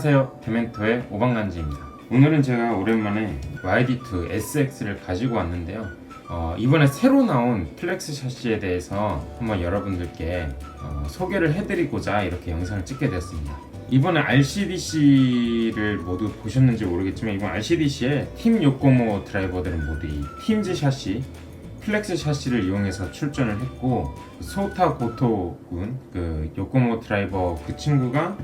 안녕하세요, 데멘토의 오방간지입니다. 오늘은 제가 오랜만에 YD2 SX를 가지고 왔는데요. 이번에 새로 나온 플렉스 샤시에 대해서 한번 여러분들께 소개를 해드리고자 이렇게 영상을 찍게 되었습니다. 이번에 RCDC를 모두 보셨는지 모르겠지만 이번 RCDC에 팀 요코모 드라이버들은 모두 이 팀즈 샤시, 플렉스 샤시를 이용해서 출전을 했고, 소타 고토군 그 요코모 드라이버 그 친구가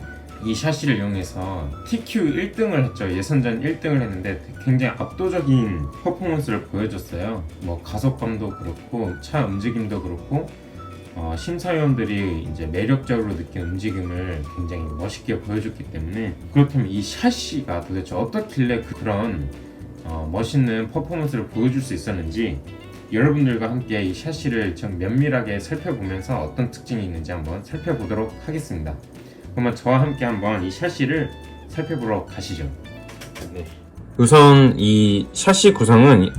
이 샤시를 이용해서 TQ 1등을 했죠. 예선전 1등을 했는데 굉장히 압도적인 퍼포먼스를 보여줬어요. 뭐 가속감도 그렇고 차 움직임도 그렇고 심사위원들이 이제 매력적으로 느낀 움직임을 굉장히 멋있게 보여줬기 때문에, 그렇다면 이 샤시가 도대체 어떻길래 그런 멋있는 퍼포먼스를 보여줄 수 있었는지 여러분들과 함께 이 샤시를 좀 면밀하게 살펴보면서 어떤 특징이 있는지 한번 살펴보도록 하겠습니다. 그러면 저와 함께 한번 이 샤시를 살펴보러 가시죠. 네. 우선 이 샤시 구성은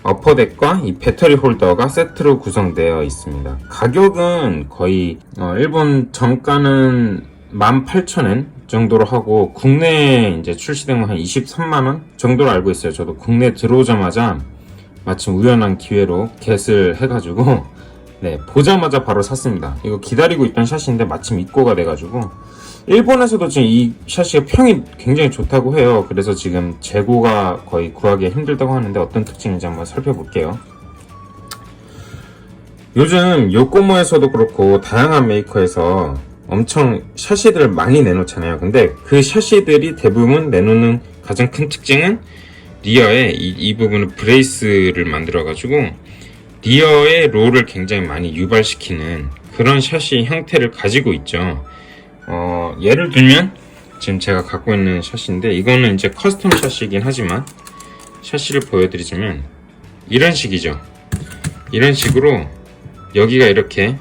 어퍼덱과 이 배터리 홀더가 세트로 구성되어 있습니다. 가격은 거의 일본 정가는 18,000엔 정도로 하고, 국내에 이제 출시된 건 한 23만원 정도로 알고 있어요. 저도 국내 들어오자마자 마침 우연한 기회로 겟을 해가지고 보자마자 바로 샀습니다. 이거 기다리고 있던 샤시인데 마침 입고가 돼가지고, 일본에서도 지금 이 샤시가 평이 굉장히 좋다고 해요. 그래서 지금 재고가 거의 구하기 힘들다고 하는데 어떤 특징인지 한번 살펴볼게요. 요즘 요코모에서도 그렇고 다양한 메이커에서 엄청 샤시들을 많이 내놓잖아요. 근데 그 샤시들이 대부분 내놓는 가장 큰 특징은 리어에 이 부분을 브레이스를 만들어가지고 리어의 롤을 굉장히 많이 유발시키는 그런 샤시 형태를 가지고 있죠. 예를 들면 지금 제가 갖고 있는 샤시인데, 이거는 이제 커스텀 샤시이긴 하지만 샤시를 보여드리자면 이런 식이죠. 이런 식으로 여기가 이렇게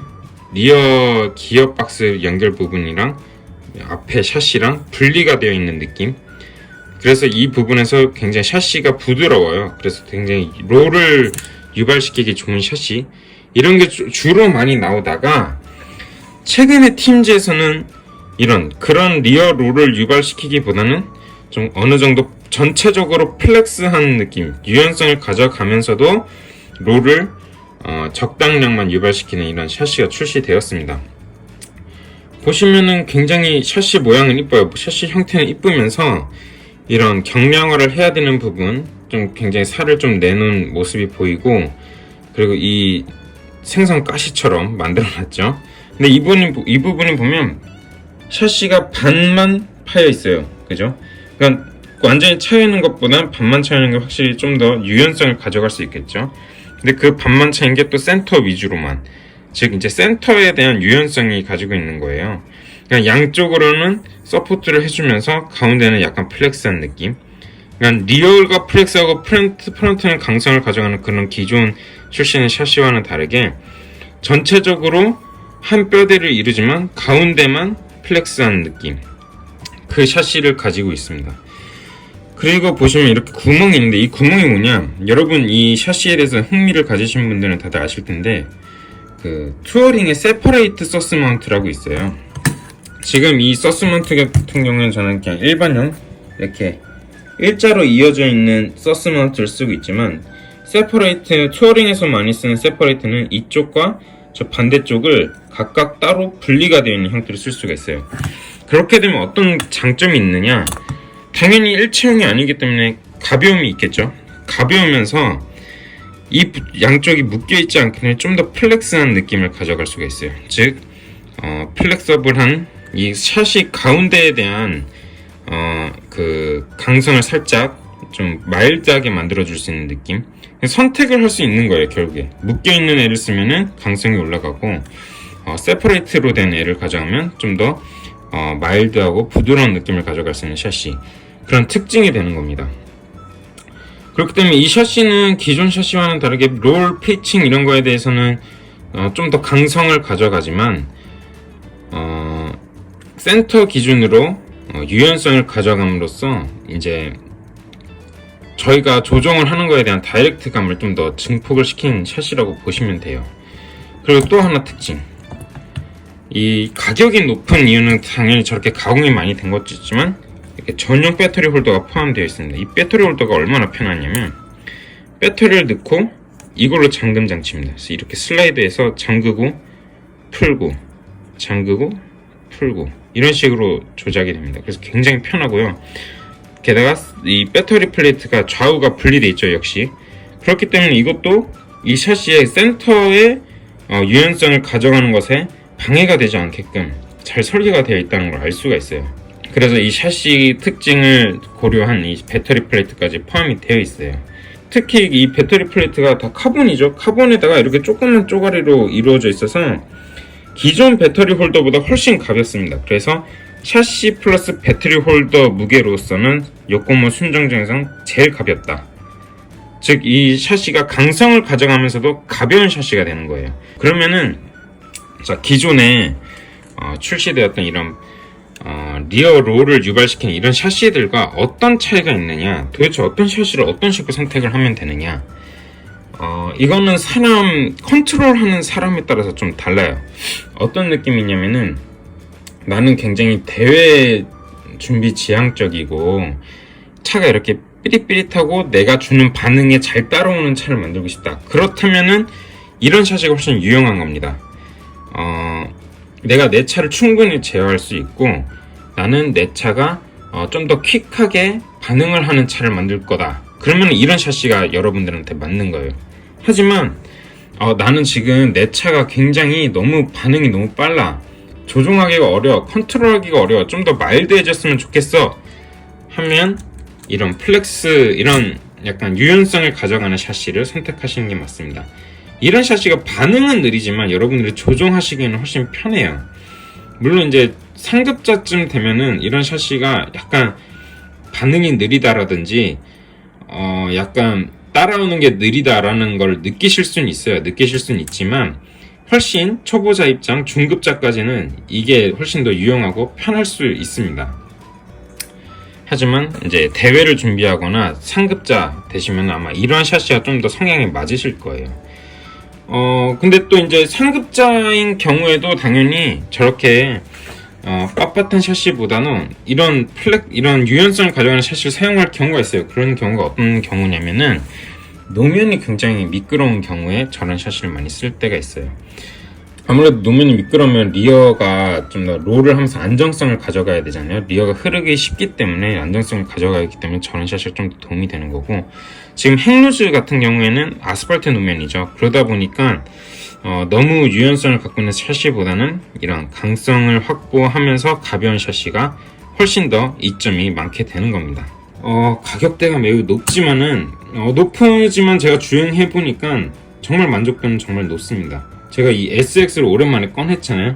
리어 기어박스 연결 부분이랑 앞에 샤시랑 분리가 되어 있는 느낌. 그래서 이 부분에서 굉장히 샤시가 부드러워요. 그래서 굉장히 롤을 유발시키기 좋은 샤시, 이런 게 주로 많이 나오다가, 최근에 팀즈에서는 그런 리어 롤을 유발시키기보다는 좀 어느 정도 전체적으로 플렉스한 느낌, 유연성을 가져가면서도 롤을 적당량만 유발시키는 이런 샤시가 출시되었습니다. 보시면은 굉장히 샤시 모양은 이뻐요. 샤시 형태는 이쁘면서 이런 경량화를 해야 되는 부분, 좀 굉장히 살을 좀 내놓은 모습이 보이고, 그리고 이 생선 가시처럼 만들어놨죠. 근데 이 부분이 보면 샤시가 반만 파여 있어요. 그죠? 그러니까 완전히 차여 있는 것보다 반만 차여 있는 게 확실히 좀 더 유연성을 가져갈 수 있겠죠. 근데 그 반만 차인 게 또 센터 위주로만, 즉 이제 센터에 대한 유연성이 가지고 있는 거예요. 그러니까 양쪽으로는 서포트를 해주면서 가운데는 약간 플렉스한 느낌. 그러니까 리얼과 플렉스하고 프론트는 강성을 가져가는 그런 기존 출시의 샤시와는 다르게 전체적으로 한 뼈대를 이루지만 가운데만 플렉스한 느낌, 그 샤시를 가지고 있습니다. 그리고 보시면 이렇게 구멍이 있는데, 이 구멍이 뭐냐, 여러분 이 샤시에 대해서 흥미를 가지신 분들은 다들 아실 텐데, 그 투어링의 세퍼레이트 서스 마운트라고 있어요. 지금 이 서스 마운트 같은 경우에는 저는 그냥 일반형 이렇게 일자로 이어져 있는 서스 마운트를 쓰고 있지만, 세퍼레이트, 투어링에서 많이 쓰는 세퍼레이트는 이쪽과 저 반대쪽을 각각 따로 분리가 되어 있는 형태로 쓸 수가 있어요. 그렇게 되면 어떤 장점이 있느냐, 당연히 일체형이 아니기 때문에 가벼움이 있겠죠. 가벼우면서 이 양쪽이 묶여있지 않기 때문에 좀 더 플렉스한 느낌을 가져갈 수가 있어요. 즉 플렉서블한 이 샷이 가운데에 대한 그 강성을 살짝 좀 마일드하게 만들어줄 수 있는 느낌. 선택을 할 수 있는 거예요. 결국에 묶여있는 애를 쓰면은 강성이 올라가고, 세퍼레이트로 된 애를 가져가면 좀 더 마일드하고 부드러운 느낌을 가져갈 수 있는 샷이, 그런 특징이 되는 겁니다. 그렇기 때문에 이 샤시는 기존 샤시와는 다르게 롤, 피칭 이런 거에 대해서는 좀 더 강성을 가져가지만, 센터 기준으로 유연성을 가져감으로써 이제 저희가 조정을 하는 거에 대한 다이렉트감을 좀 더 증폭을 시킨 샷이라고 보시면 돼요. 그리고 또 하나 특징, 이 가격이 높은 이유는 당연히 저렇게 가공이 많이 된 것도 있지만 이렇게 전용 배터리 홀더가 포함되어 있습니다. 이 배터리 홀더가 얼마나 편하냐면 배터리를 넣고 이걸로 잠금 장치입니다. 그래서 이렇게 슬라이드해서 잠그고 풀고 잠그고 풀고 이런 식으로 조작이 됩니다. 그래서 굉장히 편하고요. 게다가 이 배터리 플레이트가 좌우가 분리되어 있죠. 역시 그렇기 때문에 이것도 이 샤시의 센터의 유연성을 가져가는 것에 방해가 되지 않게끔 잘 설계가 되어 있다는 걸 알 수가 있어요. 그래서 이 샤시 특징을 고려한 이 배터리 플레이트까지 포함이 되어 있어요. 특히 이 배터리 플레이트가 다 카본이죠. 카본에다가 이렇게 조그만 쪼가리로 이루어져 있어서 기존 배터리 홀더보다 훨씬 가볍습니다. 그래서 샤시 플러스 배터리 홀더 무게로서는 요코모 순정 중에서 제일 가볍다. 즉 이 샤시가 강성을 가져가면서도 가벼운 샤시가 되는 거예요. 그러면은 자, 기존에 출시되었던 이런 리어 롤을 유발시키는 이런 샤시들과 어떤 차이가 있느냐, 도대체 어떤 샤시를 어떤 식으로 선택을 하면 되느냐, 이거는 사람 컨트롤하는 사람에 따라서 좀 달라요. 어떤 느낌이냐면은 나는 굉장히 대회 준비 지향적이고 차가 이렇게 삐릿삐릿하고 내가 주는 반응에 잘 따라오는 차를 만들고 싶다. 그렇다면은 이런 샤시가 훨씬 유용한 겁니다. 내가 내 차를 충분히 제어할 수 있고 나는 내 차가 좀 더 퀵하게 반응을 하는 차를 만들 거다. 그러면 이런 샤시가 여러분들한테 맞는 거예요. 하지만 나는 지금 내 차가 굉장히 반응이 너무 빨라. 조종하기가 어려워. 컨트롤하기가 어려워. 좀 더 마일드해졌으면 좋겠어. 하면 이런 플렉스, 이런 약간 유연성을 가져가는 샤시를 선택하시는 게 맞습니다. 이런 샤시가 반응은 느리지만 여러분들이 조종하시기에는 훨씬 편해요. 물론 이제 상급자쯤 되면은 이런 샤시가 약간 반응이 느리다라든지 약간 따라오는 게 느리다라는 걸 느끼실 수는 있어요. 느끼실 수는 있지만 훨씬 초보자 입장, 중급자까지는 이게 훨씬 더 유용하고 편할 수 있습니다. 하지만 이제 대회를 준비하거나 상급자 되시면 아마 이런 샤시가 좀 더 성향에 맞으실 거예요. 근데 또 이제 상급자인 경우에도 당연히 저렇게 빳빳한 샤시보다는 이런 유연성을 가져가는 샤시를 사용할 경우가 있어요. 그런 경우가 어떤 경우냐면은 노면이 굉장히 미끄러운 경우에 저런 샤시를 많이 쓸 때가 있어요. 아무래도 노면이 미끄러우면 리어가 좀 더 롤을 하면서 안정성을 가져가야 되잖아요. 리어가 흐르기 쉽기 때문에 안정성을 가져가기 때문에 저런 샤시가 좀 더 도움이 되는 거고, 지금 행루즈 같은 경우에는 아스팔트 노면이죠. 그러다 보니까 너무 유연성을 갖고 있는 샤시보다는 이런 강성을 확보하면서 가벼운 샤시가 훨씬 더 이점이 많게 되는 겁니다. 가격대가 매우 높지만 제가 주행해 보니까 정말 만족도는 정말 높습니다. 제가 이 SX를 오랜만에 꺼냈잖아요.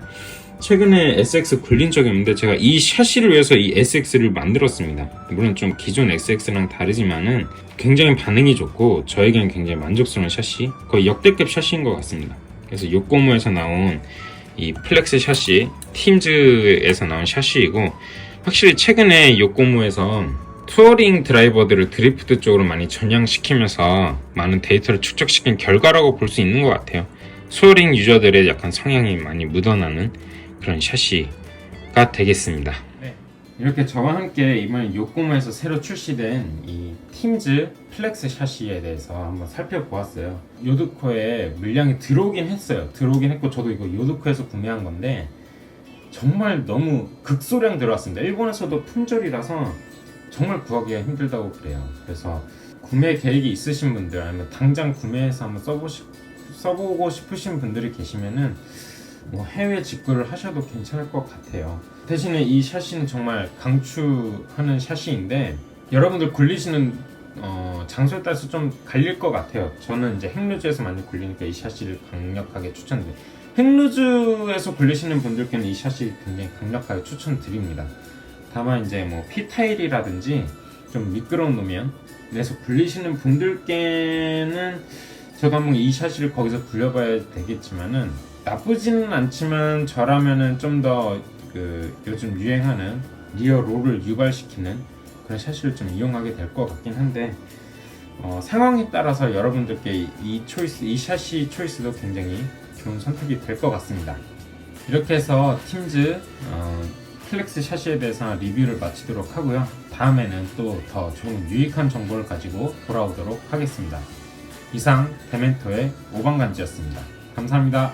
최근에 SX 굴린 적이 없는데 제가 이 샤시를 위해서 이 SX를 만들었습니다. 물론 좀 기존 SX랑 다르지만은 굉장히 반응이 좋고 저에게는 굉장히 만족스러운 샤시, 거의 역대급 샤시인 것 같습니다. 그래서 요코모에서 나온 이 플렉스 샤시, 팀즈에서 나온 샤시이고, 확실히 최근에 요코모에서 투어링 드라이버들을 드리프트 쪽으로 많이 전향시키면서 많은 데이터를 축적시킨 결과라고 볼 수 있는 것 같아요. 투어링 유저들의 약간 성향이 많이 묻어나는 그런 샤시가 되겠습니다. 네, 이렇게 저와 함께 이번에 요코모에서 새로 출시된 이 팀즈 플렉스 샤시에 대해서 한번 살펴보았어요. 요드코에 물량이 들어오긴 했고 저도 이거 요드코에서 구매한 건데 정말 너무 극소량 들어왔습니다. 일본에서도 품절이라서 정말 구하기가 힘들다고 그래요. 그래서 구매 계획이 있으신 분들, 아니면 당장 구매해서 한번 써보고 싶으신 분들이 계시면은 해외 직구를 하셔도 괜찮을 것 같아요. 대신에 이 샤시는 정말 강추하는 샤시인데 여러분들 굴리시는 장소에 따라서 좀 갈릴 것 같아요. 저는 이제 행루즈에서 많이 굴리니까 이 샤시를 강력하게 추천드려요. 행루즈에서 굴리시는 분들께는 이 샤시 굉장히 강력하게 추천드립니다. 다만 이제 P타일이라든지 좀 미끄러운 노면에서 굴리시는 분들께는 저도 한번 이 샤시를 거기서 굴려봐야 되겠지만은 나쁘지는 않지만 저라면은 좀 더 요즘 유행하는 리어 롤을 유발시키는 그런 샤시를 좀 이용하게 될 것 같긴 한데 상황에 따라서 여러분들께 이 샤시 초이스도 굉장히 좋은 선택이 될 것 같습니다. 이렇게 해서 팀즈 플렉스 샤시에 대해서 리뷰를 마치도록 하고요. 다음에는 또 더 좋은 유익한 정보를 가지고 돌아오도록 하겠습니다. 이상 데멘토의 오방간지였습니다. 감사합니다.